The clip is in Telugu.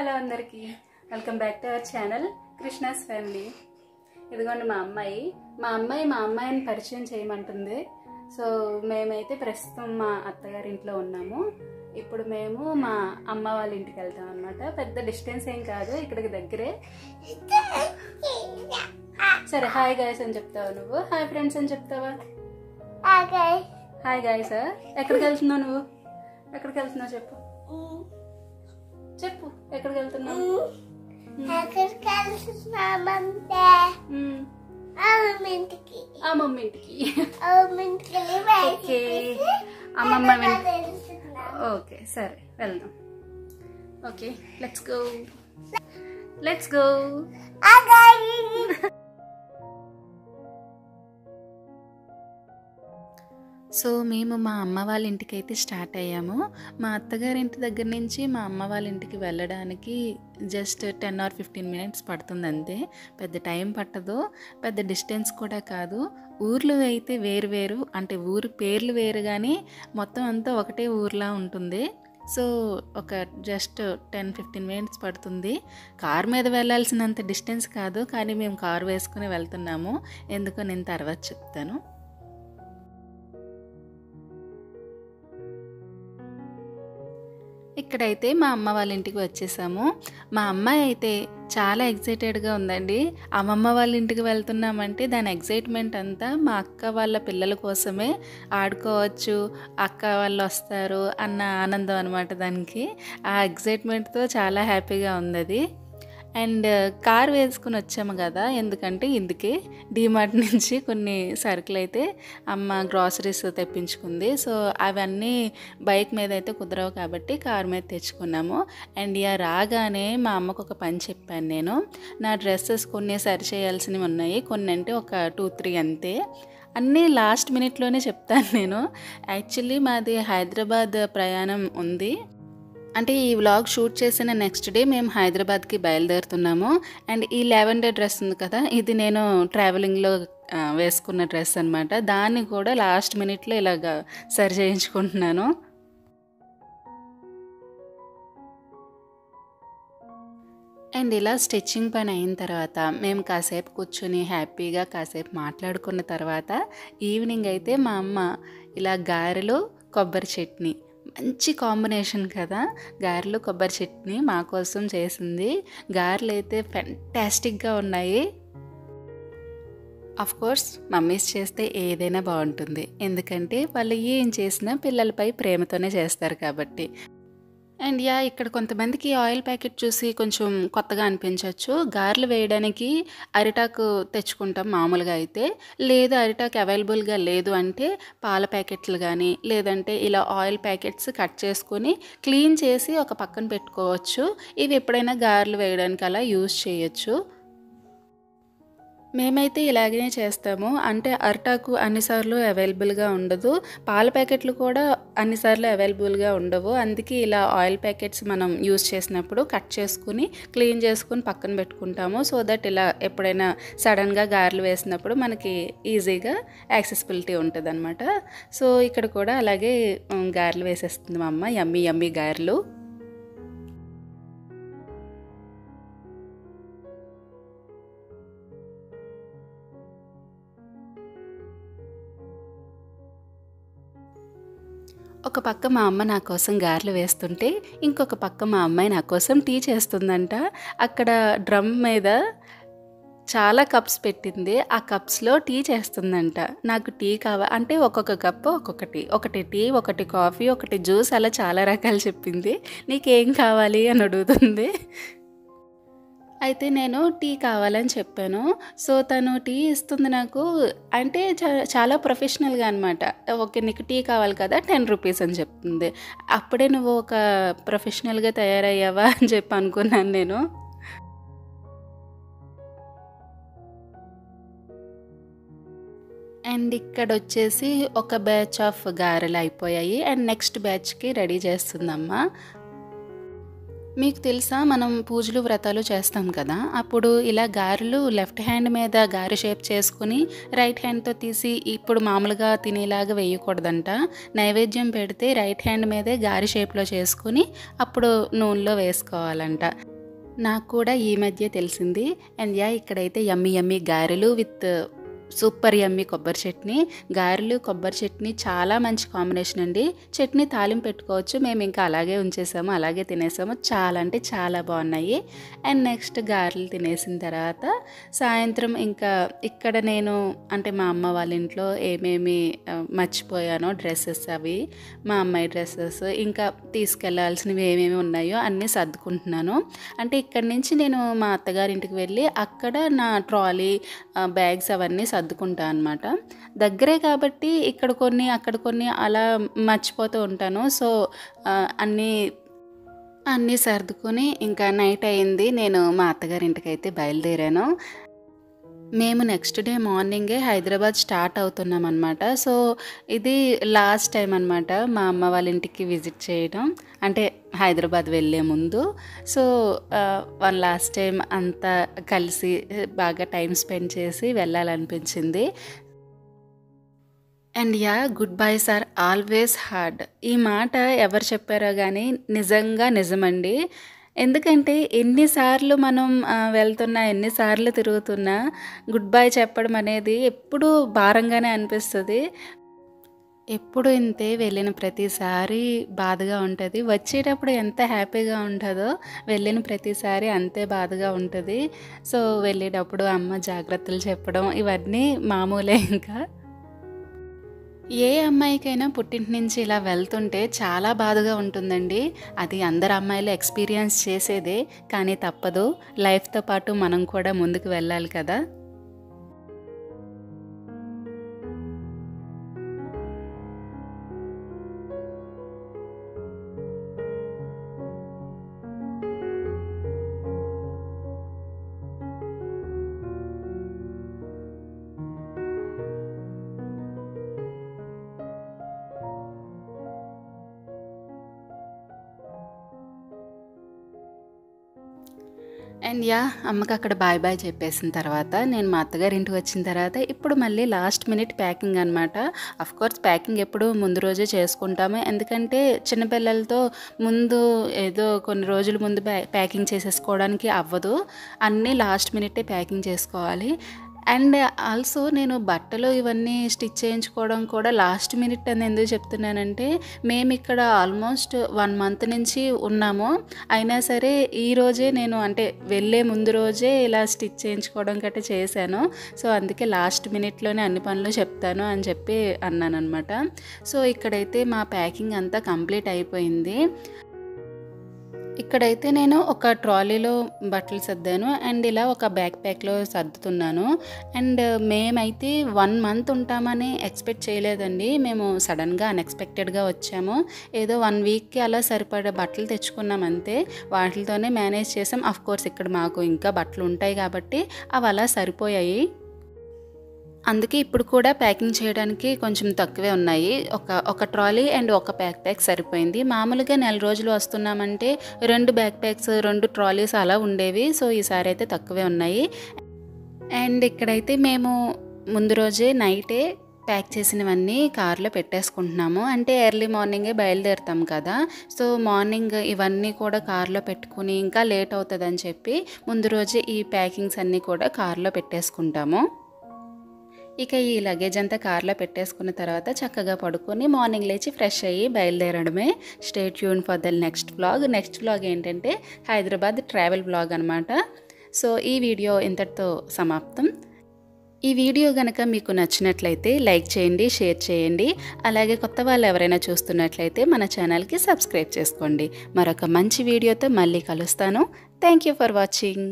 హలో అందరికీ welcome back to our channel Krishna's family. ఇదిగోండి మా అమ్మాయిని పరిచయం చేయమంటుంది. సో మేమైతే ప్రస్తుతం మా అత్తగారి ఇంట్లో ఉన్నాము. ఇప్పుడు మేము మా అమ్మ వాళ్ళ ఇంటికి వెళ్తాం అనమాట. పెద్ద డిస్టెన్స్ ఏం కాదు, ఇక్కడికి దగ్గరే. సరే హాయ్ గాయ్స్ అని చెప్తావా నువ్వు? హాయ్ ఫ్రెండ్స్ అని చెప్తావా? Hi guys. ఎక్కడికి వెళ్తున్నావు నువ్వు? ఎక్కడికి వెళ్తున్నావు చెప్పు చెప్పు ఎక్కడికి వెళ్తున్నావు? అమ్మమ్మ ఇంటికి. ఓకే అమ్మమ్మ ఓకే సరే వెళ్దాం. Okay let's go. సో మేము మా అమ్మ వాళ్ళ ఇంటికి అయితే స్టార్ట్ అయ్యాము. మా అత్తగారి ఇంటి దగ్గర నుంచి మా అమ్మ వాళ్ళ ఇంటికి వెళ్ళడానికి జస్ట్ 10 or 15 minutes పడుతుంది అంతే. పెద్ద టైం పట్టదు, పెద్ద డిస్టెన్స్ కూడా కాదు. ఊర్లు అయితే వేరు అంటే ఊరు పేర్లు వేరు కానీ మొత్తం అంతా ఒకటే ఊర్లా ఉంటుంది. సో ఒక జస్ట్ 10-15 minutes పడుతుంది. కార్ మీద వెళ్ళాల్సినంత డిస్టెన్స్ కాదు, కానీ మేము కారు వేసుకుని వెళ్తున్నాము. ఎందుకో నేను తర్వాత చెప్తాను. ఇక్కడైతే మా అమ్మ వాళ్ళ ఇంటికి వచ్చేసాము. మా అమ్మాయి అయితే చాలా ఎక్సైటెడ్గా ఉందండి. అమ్మమ్మ వాళ్ళ ఇంటికి వెళ్తున్నామంటే దాని ఎక్సైట్మెంట్ అంతా మా అక్క వాళ్ళ పిల్లల కోసమే. ఆడుకోవచ్చు, అక్క వాళ్ళు వస్తారు అన్న ఆనందం అనమాట దానికి. ఆ ఎక్సైట్మెంట్తో చాలా హ్యాపీగా ఉంది అది. అండ్ కార్ వేసుకుని వచ్చాము కదా, ఎందుకంటే ఇందుకే డీమార్ట్ నుంచి కొన్ని సరుకులు అయితే అమ్మ గ్రాసరీస్ తెప్పించుకుంది. సో అవన్నీ బైక్ మీద అయితే కుదరవు కాబట్టి కార్ మీద తెచ్చుకున్నాము. అండ్ రాగానే మా అమ్మకు ఒక పని చెప్పాను నేను. నా డ్రెస్సెస్ కొన్ని సరి చేయాల్సినవి ఉన్నాయి, కొన్ని అంటే ఒక 2-3 అంతే. అన్నీ లాస్ట్ మినిట్లోనే చెప్తాను నేను. యాక్చువల్లీ మాది హైదరాబాద్ ప్రయాణం ఉంది. అంటే ఈ వ్లాగ్ షూట్ చేసిన నెక్స్ట్ డే మేము హైదరాబాద్కి బయలుదేరుతున్నాము. అండ్ ఈ లావెండర్ డ్రెస్ ఉంది కదా, ఇది నేను ట్రావెలింగ్లో వేసుకున్న డ్రెస్ అనమాట. దాన్ని కూడా లాస్ట్ మినిట్లో ఇలాగ సరి చేయించుకుంటున్నాను. అండ్ ఇలా స్టిచ్చింగ్ పని అయిన తర్వాత మేము కాసేపు కూర్చొని హ్యాపీగా కాసేపు మాట్లాడుకున్న తర్వాత ఈవినింగ్ అయితే మా అమ్మ ఇలా గారెలు కొబ్బరి చట్నీ, మంచి కాంబినేషన్ కదా, గారెలు కొబ్బరి చట్నీ మా కోసం చేసింది. గారెలు అయితే ఫ్యాంటాస్టిక్గా ఉన్నాయి. ఆఫ్ కోర్స్ మమ్మీస్ చేస్తే ఏదైనా బాగుంటుంది, ఎందుకంటే వాళ్ళు ఏం చేసినా పిల్లలపై ప్రేమతోనే చేస్తారు కాబట్టి. అండ్ ఇక్కడ కొంతమందికి ఆయిల్ ప్యాకెట్ చూసి కొంచెం కొత్తగా అనిపించవచ్చు. గారెలు వేయడానికి అరిటాకు తెచ్చుకుంటాం మామూలుగా అయితే. లేదు అరిటాకు అవైలబుల్గా లేదు అంటే పాల ప్యాకెట్లు కానీ లేదంటే ఇలా ఆయిల్ ప్యాకెట్స్ కట్ చేసుకొని క్లీన్ చేసి ఒక పక్కన పెట్టుకోవచ్చు. ఇవి ఎప్పుడైనా గారెలు వేయడానికి అలా యూజ్ చేయొచ్చు. మేమైతే ఇలాగనే చేస్తాము. అంటే అరిటాకు అన్నిసార్లు అవైలబుల్గా ఉండదు, పాల ప్యాకెట్లు కూడా అన్నిసార్లు అవైలబుల్గా ఉండవు. అందుకే ఇలా ఆయిల్ ప్యాకెట్స్ మనం యూజ్ చేసినప్పుడు కట్ చేసుకుని క్లీన్ చేసుకుని పక్కన పెట్టుకుంటాము. సో దట్ ఇలా ఎప్పుడైనా సడన్గా గారెలు వేసినప్పుడు మనకి ఈజీగా యాక్సెసిబిలిటీ ఉంటుంది అనమాట. సో ఇక్కడ కూడా అలాగే గారెలు వేసేస్తుంది మా అమ్మ. యమ్మీ గారెలు. ఒక పక్క మా అమ్మ నా కోసం గారెలు వేస్తుంటే ఇంకొక పక్క మా అమ్మాయి నా కోసం టీ చేస్తుందంట. అక్కడ డ్రమ్ మీద చాలా కప్స్ పెట్టింది, ఆ కప్స్లో టీ చేస్తుందంట. నాకు టీ అంటే ఒక్కొక్క కప్పు ఒక్కొక్కటి, ఒకటి టీ, ఒకటి కాఫీ, ఒకటి జ్యూస్, అలా చాలా రకాలు చెప్పింది. నీకేం కావాలి అని అడుగుతుంది. అయితే నేను టీ కావాలని చెప్పాను. సో తను టీ ఇస్తుంది నాకు. అంటే చాలా ప్రొఫెషనల్గా అనమాట. ఓకే నీకు టీ కావాలి కదా, 10 rupees అని చెప్తుంది. అప్పుడే నువ్వు ఒక ప్రొఫెషనల్గా తయారయ్యావా అని చెప్పి అనుకున్నాను నేను. అండ్ ఇక్కడ వచ్చేసి ఒక బ్యాచ్ ఆఫ్ గారెలు అయిపోయాయి. అండ్ నెక్స్ట్ బ్యాచ్కి రెడీ చేస్తుందమ్మా. మీకు తెలుసా మనం పూజలు వ్రతాలు చేస్తాం కదా, అప్పుడు ఇలా గారెలు లెఫ్ట్ హ్యాండ్ మీద గారె షేప్ చేసుకుని రైట్ హ్యాండ్తో తీసి ఇప్పుడు మామూలుగా తినేలాగా వేయకూడదంట. నైవేద్యం పెడితే రైట్ హ్యాండ్ మీదే గారె షేప్లో చేసుకుని అప్పుడు నూనెలో వేసుకోవాలంట. నాకు కూడా ఈ మధ్య తెలిసింది. అండ్ ఇక్కడైతే యమ్మీ యమ్మీ గారెలు విత్ సూపర్ యమ్మీ కొబ్బరి చట్నీ. గారెలు, కొబ్బరి చట్నీ చాలా మంచి కాంబినేషన్ అండి. చట్నీ తాలింపు పెట్టుకోవచ్చు. మేము ఇంకా అలాగే ఉంచేసాము, అలాగే తినేసాము. చాలా అంటే చాలా బాగున్నాయి. అండ్ నెక్స్ట్ గారెలు తినేసిన తర్వాత సాయంత్రం ఇంకా ఇక్కడ నేను అంటే మా అమ్మ వాళ్ళ ఇంట్లో ఏమేమి మర్చిపోయానో డ్రెస్సెస్ అవి, మా అమ్మాయి డ్రెస్సెస్, ఇంకా తీసుకెళ్లాల్సినవి ఏమేమి ఉన్నాయో అన్నీ సర్దుకుంటున్నాను. అంటే ఇక్కడి నుంచి నేను మా అత్తగారింటికి వెళ్ళి అక్కడ నా ట్రాలీ బ్యాగ్స్ అవన్నీ సర్దుకుంటా అనమాట. దగ్గరే కాబట్టి ఇక్కడ కొన్ని అక్కడ కొన్ని అలా మర్చిపోతూ ఉంటాను. సో అన్నీ సర్దుకొని ఇంకా నైట్ అయింది. నేను మా అత్తగారింటికి అయితే బయలుదేరాను. మేము నెక్స్ట్ డే మార్నింగే హైదరాబాద్ స్టార్ట్ అవుతున్నాం అనమాట. సో ఇది లాస్ట్ టైం అనమాట మా అమ్మ వాళ్ళ ఇంటికి విజిట్ చేయడం, అంటే హైదరాబాద్ వెళ్ళే ముందు. సో వన్ లాస్ట్ టైం అంతా కలిసి బాగా టైం స్పెండ్ చేసి వెళ్ళాలనిపించింది. And good byes are always hard. ఈ మాట ఎవరు చెప్పారో కానీ నిజంగా నిజమండి. ఎందుకంటే ఎన్నిసార్లు మనం వెళ్తున్నా, ఎన్నిసార్లు తిరుగుతున్నా గుడ్ బై చెప్పడం అనేది ఎప్పుడూ భారంగానే అనిపిస్తుంది. ఎప్పుడు ఇంతే, వెళ్ళిన ప్రతిసారి బాధగా ఉంటుంది. వచ్చేటప్పుడు ఎంత హ్యాపీగా ఉంటుందో వెళ్ళిన ప్రతిసారి అంతే బాధగా ఉంటుంది. సో వెళ్ళేటప్పుడు అమ్మ జాగ్రత్తలు చెప్పడం ఇవన్నీ మామూలే. ఇంకా ఏ అమ్మాయికైనా పుట్టింటి నుంచి ఇలా వెళ్తుంటే చాలా బాధగా ఉంటుందండి. అది అందరు అమ్మాయిలు ఎక్స్పీరియన్స్ చేసేదే, కానీ తప్పదు. లైఫ్తో పాటు మనం కూడా ముందుకు వెళ్ళాలి కదా. అండ్ అమ్మకి అక్కడ బాయ్ బాయ్ చెప్పేసిన తర్వాత నేను మా అత్తగారింటికి వచ్చిన తర్వాత ఇప్పుడు మళ్ళీ లాస్ట్ మినిట్ ప్యాకింగ్ అనమాట. అఫ్కోర్స్ ప్యాకింగ్ ఎప్పుడు ముందు రోజే చేసుకుంటాము, ఎందుకంటే చిన్నపిల్లలతో ముందు ఏదో కొన్ని రోజుల ముందు ప్యాకింగ్ చేసేసుకోవడానికి అవ్వదు. అన్నీ లాస్ట్ మినిటే ప్యాకింగ్ చేసుకోవాలి. అండ్ ఆల్సో నేను బట్టలు ఇవన్నీ స్టిచ్ చేయించుకోవడం కూడా లాస్ట్ మినిట్ అని ఎందుకు చెప్తున్నానంటే, మేము ఇక్కడ ఆల్మోస్ట్ 1 మంత్ నుంచి ఉన్నాము. అయినా సరే ఈరోజే నేను అంటే వెళ్ళే ముందు రోజే ఇలా స్టిచ్ చేయించుకోవడం గట్రా చేశాను. సో అందుకే లాస్ట్ మినిట్లోనే అన్ని పనులు చెప్తాను అని చెప్పి అన్నానమాట. సో ఇక్కడైతే మా ప్యాకింగ్ అంతా కంప్లీట్ అయిపోయింది. ఇక్కడైతే నేను ఒక ట్రాలీలో బట్టలు సర్దాను అండ్ ఇలా ఒక బ్యాక్ ప్యాక్లో సర్దుతున్నాను. అండ్ మేమైతే 1 మంత్ ఉంటామని ఎక్స్పెక్ట్ చేయలేదండి. మేము సడన్గా అన్ఎక్స్పెక్టెడ్గా వచ్చాము. ఏదో 1 వీక్కి అలా సరిపడే బట్టలు తెచ్చుకున్నాం అంతే. వాటితోనే మేనేజ్ చేసాం. అఫ్కోర్స్ ఇక్కడ మాకు ఇంకా బట్టలు ఉంటాయి కాబట్టి అవి అలా సరిపోయాయి. అందుకే ఇప్పుడు కూడా ప్యాకింగ్ చేయడానికి కొంచెం తక్కువే ఉన్నాయి. ఒక ట్రాలీ అండ్ ఒక బ్యాక్ ప్యాక్ సరిపోయింది. మామూలుగా నెల రోజులు వస్తున్నామంటే 2 బ్యాక్ ప్యాక్స్ 2 ట్రాలీస్ అలా ఉండేవి. సో ఈసారి అయితే తక్కువే ఉన్నాయి. అండ్ ఇక్కడైతే మేము ముందు రోజే నైటే ప్యాక్ చేసినవన్నీ కార్లో పెట్టేసుకుంటున్నాము. అంటే ఎర్లీ మార్నింగే బయలుదేరుతాం కదా. సో మార్నింగ్ ఇవన్నీ కూడా కార్లో పెట్టుకుని ఇంకా లేట్ అవుతుందని చెప్పి ముందు రోజే ఈ ప్యాకింగ్స్ అన్నీ కూడా కార్లో పెట్టేసుకుంటాము. ఇక ఈ లగేజ్ అంతా కార్లో పెట్టేసుకున్న తర్వాత చక్కగా పడుకొని మార్నింగ్ లేచి ఫ్రెష్ అయ్యి బయలుదేరడమే. Stay tune for the next vlog. Next vlog ఏంటంటే హైదరాబాద్ ట్రావెల్ వ్లాగ్ అనమాట. సో ఈ వీడియో ఇంతటితో సమాప్తం. ఈ వీడియో కనుక మీకు నచ్చినట్లయితే లైక్ చేయండి, షేర్ చేయండి. అలాగే కొత్త వాళ్ళు ఎవరైనా చూస్తున్నట్లయితే మన ఛానల్కి సబ్స్క్రైబ్ చేసుకోండి. మరొక మంచి వీడియోతో మళ్ళీ కలుస్తాను. Thank you for watching.